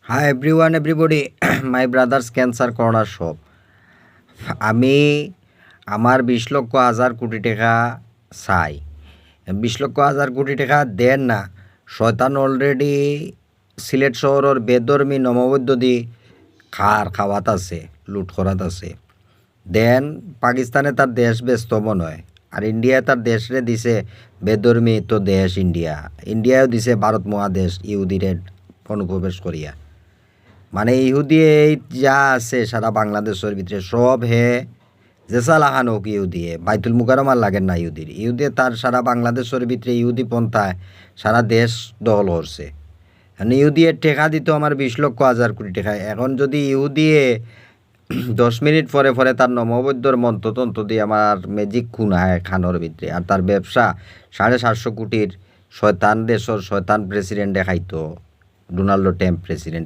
Hi everyone everybody মাই brothers cancer corner shop. আমি আমার 20 লক্ষ 1,000 কোটি টাকা চাই। 20 লক্ষ 1,000 কোটি টাকা দেন না। শয়তান অলরেডি সিলেট শহরের বেদর্মী নমবদ্য দি খাওয়াত আছে, লুট করাত আছে। দেন পাকিস্তানে তার দেশ ব্যস্ত মনে হয়, আর ইন্ডিয়ায় তার দেশরে দিছে বেদর্মী তো দেশ ইন্ডিয়াও দিছে ভারত মহাদেশ ইহুদিরে অনুপ্রবেশ করিয়া। মানে ইহুদি এই যা আছে সারা বাংলাদেশের ভিতরে সব জেসা লাহান হোক ইহুদি বাইতুল মুকাররমার লাগেন না ইহুদি তার সারা বাংলাদেশের ভিতরে ইহুদি পন্থায় সারা দেশ দখল করছে। ইহুদি টেকা দিত আমার 20 লক্ষ 1,000 কোটি টাকা। এখন যদি ইহুদি 10 মিনিট পরে পরে তার নমবৈদ্যর মন্ত্রতন্ত্র দিয়ে আমার ম্যাজিক খুনায় খানোর ভিতরে, আর তার ব্যবসা 750 কোটির শয়তান দেশের শয়তান প্রেসিডেন্ট দেখাইতো, ডোনাল্ড ট্রাম্প প্রেসিডেন্ট।